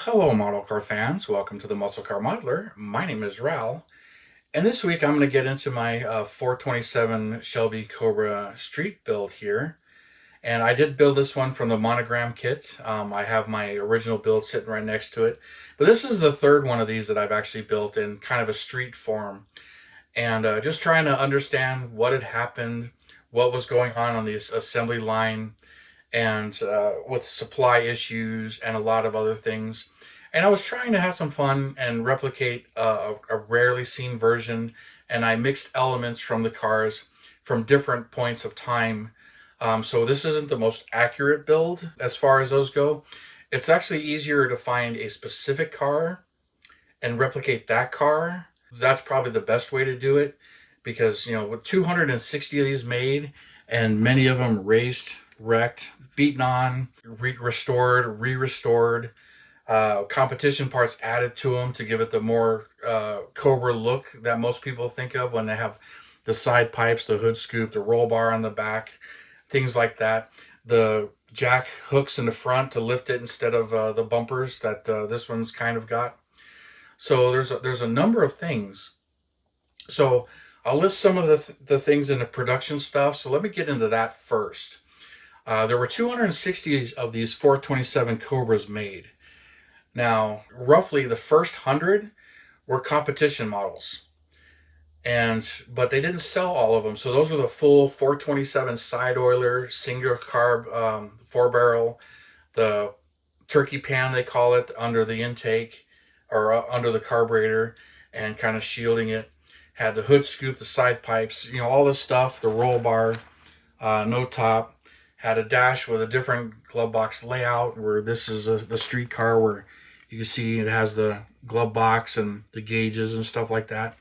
Hello, model car fans. Welcome to the Muscle Car Modeler. My name is Ral, and this week I'm going to get into my 427 Shelby Cobra Street build here. And I did build this one from the Monogram kit. I have my original build sitting right next to it. But this is the third one of these that I've actually built in kind of a street form. And just trying to understand what had happened, what was going on the assembly line, and with supply issues and a lot of other things. And I was trying to have some fun and replicate a rarely seen version, and I mixed elements from the cars from different points of time. So this isn't the most accurate build as far as those go. It's actually easier to find a specific car and replicate that car. That's probably the best way to do it, because with 260 of these made and many of them raced, wrecked, beaten on, restored, re-restored, competition parts added to them to give it the more Cobra look that most people think of when they have the side pipes, the hood scoop, the roll bar on the back, things like that. The jack hooks in the front to lift it instead of the bumpers that this one's kind of got. So there's a number of things. So I'll list some of the things in the production stuff. So let me get into that first. There were 260 of these 427 Cobras made. Now, roughly the first 100 were competition models, but they didn't sell all of them. So those were the full 427 side oiler, single carb, 4-barrel, the turkey pan they call it, under the intake or under the carburetor and kind of shielding it. Had the hood scoop, the side pipes, all this stuff, the roll bar, no top. Had a dash with a different glove box layout, where this is the street car where you can see it has the glove box and the gauges and stuff like that.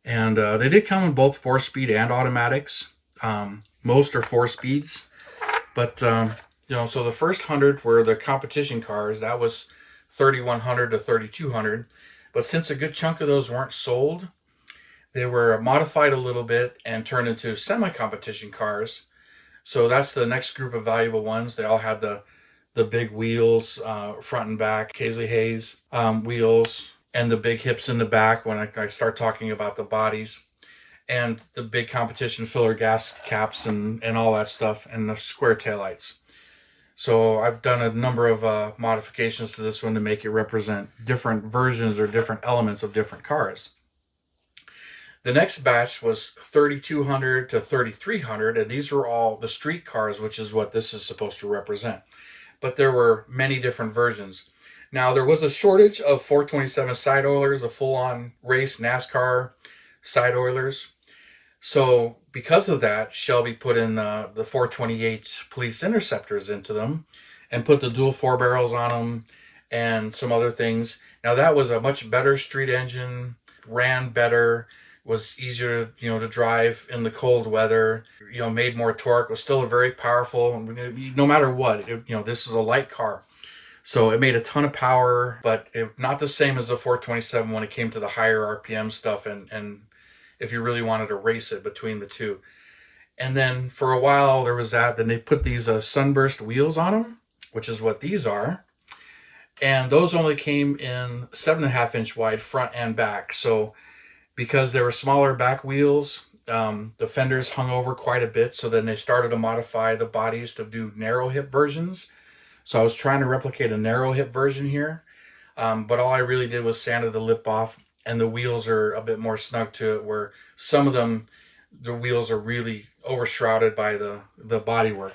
And they did come in both 4-speed and automatics. Most are 4 speeds. But, so the first 100 were the competition cars. That was 3,100 to 3,200. But since a good chunk of those weren't sold, they were modified a little bit and turned into semi-competition cars. So that's the next group of valuable ones. They all had the big wheels, front and back, Casey Hayes wheels, and the big hips in the back when I start talking about the bodies, and the big competition filler gas caps and all that stuff, and the square taillights. So I've done a number of modifications to this one to make it represent different versions or different elements of different cars. The next batch was 3,200 to 3,300, and these were all the street cars, which is what this is supposed to represent. But there were many different versions. Now, there was a shortage of 427 side oilers, the full-on race NASCAR side oilers. So because of that, Shelby put in the 428 police interceptors into them and put the dual 4-barrels on them and some other things. Now, that was a much better street engine, ran better, was easier, to drive in the cold weather, made more torque, was still a very powerful, no matter what, this is a light car. So it made a ton of power, but not the same as the 427 when it came to the higher RPM stuff, and if you really wanted to race it between the two. And then for a while there was that, then they put these Sunburst wheels on them, which is what these are. And those only came in 7.5-inch wide front and back. So because there were smaller back wheels, the fenders hung over quite a bit. So then they started to modify the bodies to do narrow hip versions. So I was trying to replicate a narrow hip version here. But all I really did was sanded the lip off, and the wheels are a bit more snug to it, where some of them, the wheels are really overshrouded by the bodywork.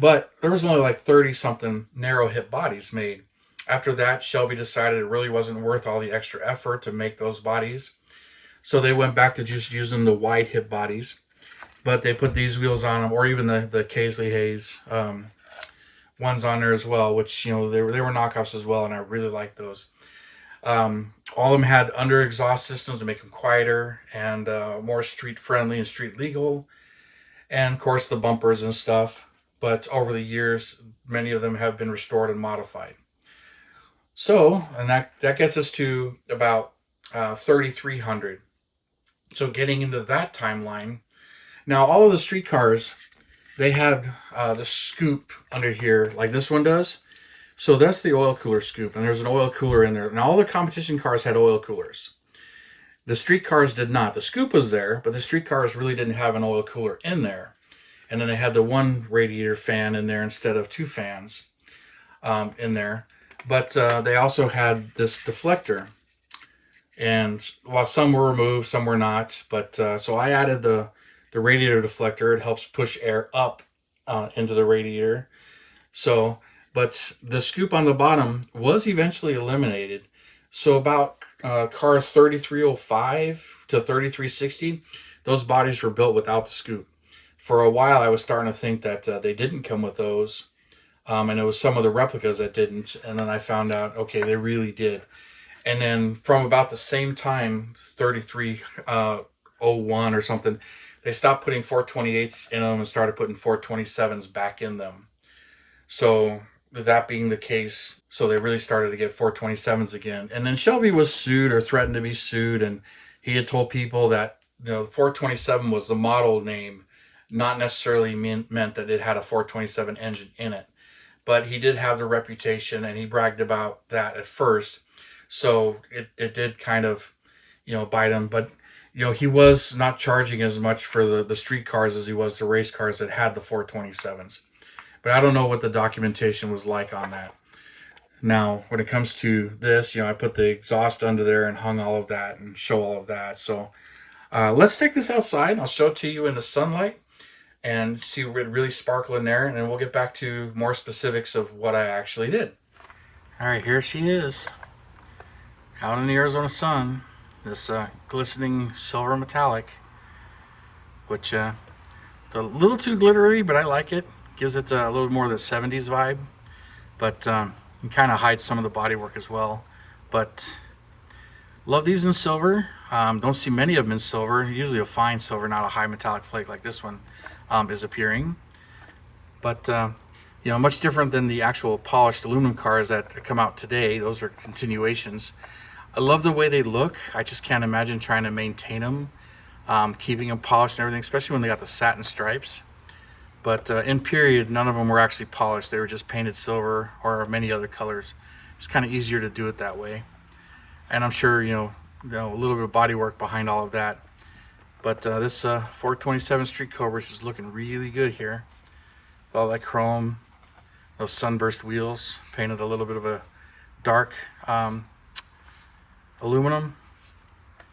But there was only like 30 something narrow hip bodies made. After that, Shelby decided it really wasn't worth all the extra effort to make those bodies. So they went back to just using the wide hip bodies, but they put these wheels on them, or even the Casey Hayes ones on there as well, which, they were knockoffs as well, and I really like those. All of them had under exhaust systems to make them quieter and more street friendly and street legal, and of course the bumpers and stuff. But over the years, many of them have been restored and modified. So, and that gets us to about 3,300. So getting into that timeline, now all of the street cars, they had the scoop under here like this one does, So that's the oil cooler scoop, and there's an oil cooler in there. And all the competition cars had oil coolers. The street cars did not. The scoop was there, but the street cars really didn't have an oil cooler in there. And then they had the one radiator fan in there instead of two fans in there. But they also had this deflector. And while some were removed, some were not. But so I added the radiator deflector. It helps push air up into the radiator. So, but the scoop on the bottom was eventually eliminated. So about car 3305 to 3360, those bodies were built without the scoop. For a while, I was starting to think that they didn't come with those. And it was some of the replicas that didn't. And then I found out, okay, they really did. And then from about the same time, 3301 or something, they stopped putting 428s in them and started putting 427s back in them. So that being the case, so they really started to get 427s again. And then Shelby was sued or threatened to be sued, and he had told people that 427 was the model name, not necessarily meant that it had a 427 engine in it. But he did have the reputation, and he bragged about that at first. So it did kind of, bite him. But, he was not charging as much for the street cars as he was the race cars that had the 427s. But I don't know what the documentation was like on that. Now, when it comes to this, I put the exhaust under there and hung all of that and show all of that. So let's take this outside. I'll show it to you in the sunlight and see it really sparkle in there. And then we'll get back to more specifics of what I actually did. All right, here she is. Out in the Arizona sun, this glistening silver metallic, which it's a little too glittery, but I like it. Gives it a little more of the 70s vibe, but you kind of hides some of the bodywork as well. But love these in silver. Don't see many of them in silver. Usually a fine silver, not a high metallic flake like this one is appearing. But much different than the actual polished aluminum cars that come out today. Those are continuations. I love the way they look. I just can't imagine trying to maintain them, keeping them polished and everything, especially when they got the satin stripes. But in period, none of them were actually polished. They were just painted silver or many other colors. It's kind of easier to do it that way. And I'm sure, a little bit of body work behind all of that. But this 427 Street Cobra is just looking really good here. All that chrome, those Sunburst wheels, painted a little bit of a dark aluminum.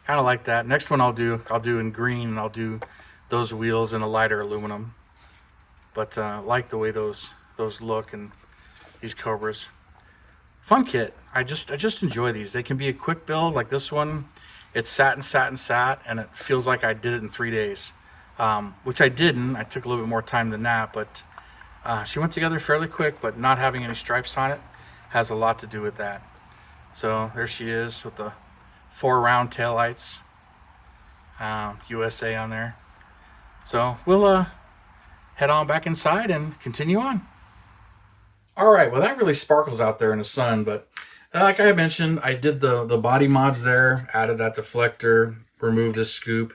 Kind of like that. Next one I'll do in green, and I'll do those wheels in a lighter aluminum. But like the way those look, and these Cobras. Fun kit. I just enjoy these. They can be a quick build like this one. It's sat, and it feels like I did it in 3 days, which I didn't. I took a little bit more time than that, but she went together fairly quick. But not having any stripes on it has a lot to do with that. So there she is with the 4 round taillights, USA on there. So we'll head on back inside and continue on. All right, well, that really sparkles out there in the sun, but like I mentioned, I did the body mods there, added that deflector, removed this scoop,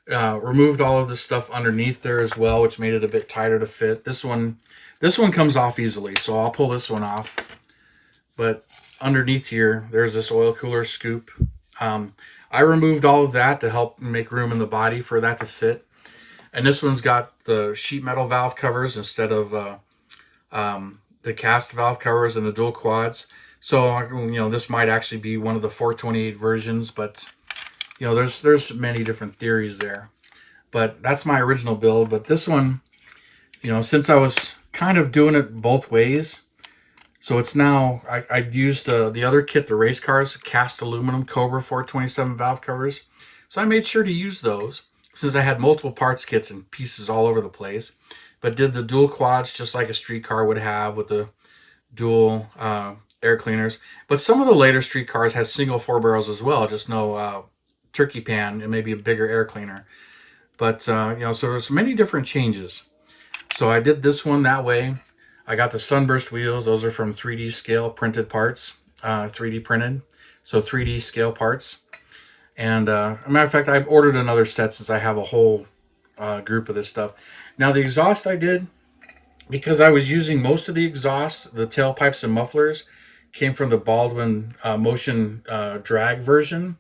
removed all of the stuff underneath there as well, which made it a bit tighter to fit. This one comes off easily, so I'll pull this one off. But underneath here, there's this oil cooler scoop. I removed all of that to help make room in the body for that to fit. And this one's got the sheet metal valve covers instead of the cast valve covers and the dual quads. So, this might actually be one of the 428 versions, but, there's many different theories there. But that's my original build. But this one, since I was kind of doing it both ways, so it's now, I used the other kit, the race cars, cast aluminum Cobra 427 valve covers. So I made sure to use those since I had multiple parts kits and pieces all over the place. But did the dual quads just like a street car would have with the dual air cleaners. But some of the later street cars had single 4 barrels as well, just no turkey pan and maybe a bigger air cleaner. But, so there's many different changes. So I did this one that way. I got the Sunburst wheels. Those are from 3D scale printed parts, 3D printed. So 3D scale parts. And as a matter of fact, I ordered another set since I have a whole group of this stuff. Now the exhaust I did because I was using most of the exhaust, the tailpipes and mufflers came from the Baldwin Motion drag version.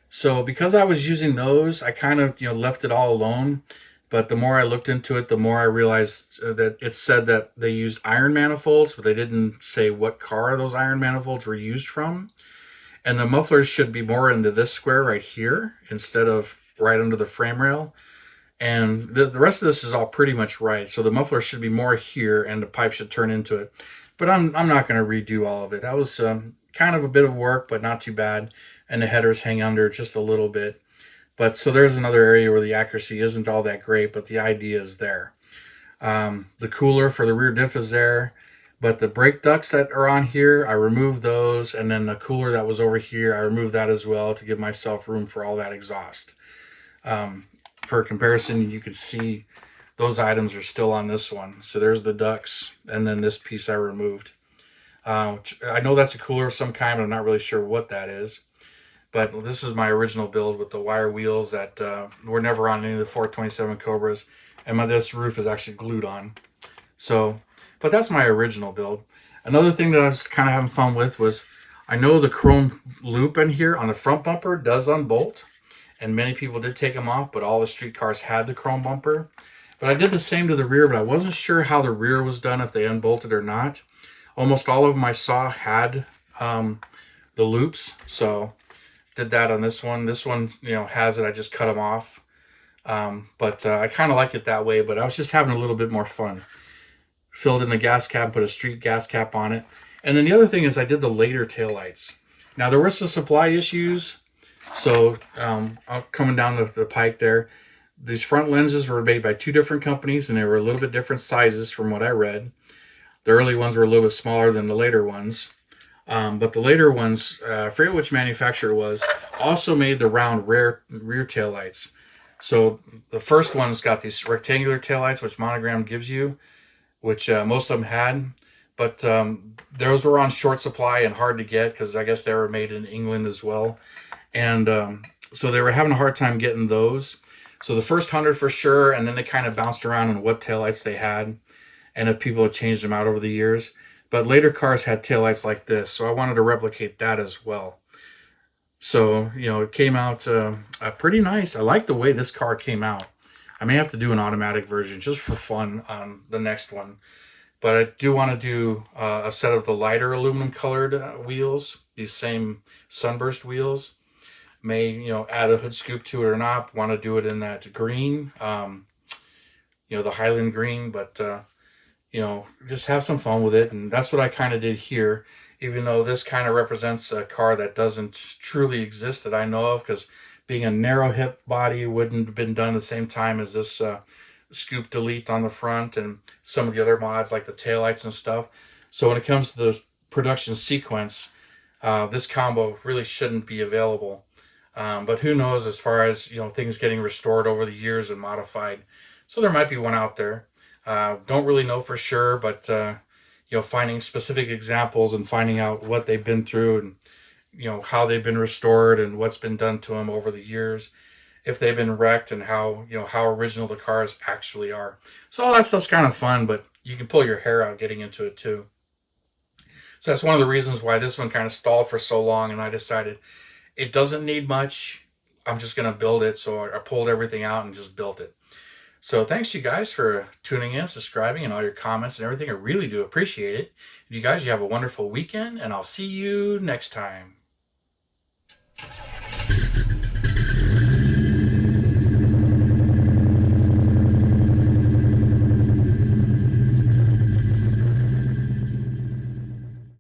So because I was using those, I kind of left it all alone. But the more I looked into it, the more I realized that it said that they used iron manifolds, but they didn't say what car those iron manifolds were used from. And the mufflers should be more into this square right here instead of right under the frame rail. And the rest of this is all pretty much right. So the muffler should be more here, and the pipe should turn into it. But I'm not going to redo all of it. That was kind of a bit of work, but not too bad. And the headers hang under just a little bit. But so there's another area where the accuracy isn't all that great, but the idea is there. The cooler for the rear diff is there. But the brake ducts that are on here, I removed those. And then the cooler that was over here, I removed that as well to give myself room for all that exhaust. For comparison, you could see those items are still on this one. So there's the ducts, and then this piece I removed. I know that's a cooler of some kind, but I'm not really sure what that is. But this is my original build with the wire wheels that were never on any of the 427 Cobras. And this roof is actually glued on. So, but that's my original build. Another thing that I was kind of having fun with was, I know the chrome loop in here on the front bumper does unbolt. And many people did take them off, but all the street cars had the chrome bumper. But I did the same to the rear, but I wasn't sure how the rear was done, if they unbolted or not. Almost all of them I saw had the loops, so did that on this one. This one, has it. I just cut them off. But I kind of like it that way, but I was just having a little bit more fun. Filled in the gas cap, put a street gas cap on it. And then the other thing is I did the later taillights. Now, there were some supply issues. So coming down the pike there, these front lenses were made by two different companies, and they were a little bit different sizes from what I read. The early ones were a little bit smaller than the later ones. But the later ones, I forget which manufacturer it was, also made the round rear taillights. So the first one's got these rectangular taillights, which Monogram gives you, which most of them had. But those were on short supply and hard to get because I guess they were made in England as well. And so they were having a hard time getting those. So the first 100 for sure, and then they kind of bounced around on what taillights they had and if people had changed them out over the years. But later cars had taillights like this, so I wanted to replicate that as well. So, it came out pretty nice. I like the way this car came out. I may have to do an automatic version just for fun on the next one. But I do want to do a set of the lighter aluminum colored wheels, these same Sunburst wheels. May, add a hood scoop to it or not. Want to do it in that green, the Highland green, but, just have some fun with it. And that's what I kind of did here, even though this kind of represents a car that doesn't truly exist that I know of, because being a narrow hip body wouldn't have been done at the same time as this scoop delete on the front and some of the other mods like the taillights and stuff. So when it comes to the production sequence, this combo really shouldn't be available. But who knows as far as, things getting restored over the years and modified. So there might be one out there. Don't really know for sure, but, finding specific examples and finding out what they've been through and, how they've been restored and what's been done to them over the years, if they've been wrecked and how original the cars actually are. So all that stuff's kind of fun, but you can pull your hair out getting into it too. So that's one of the reasons why this one kind of stalled for so long, and I decided it doesn't need much. I'm just going to build it. So I pulled everything out and just built it. So thanks you guys for tuning in, subscribing, and all your comments and everything. I really do appreciate it. You guys, you have a wonderful weekend, and I'll see you next time.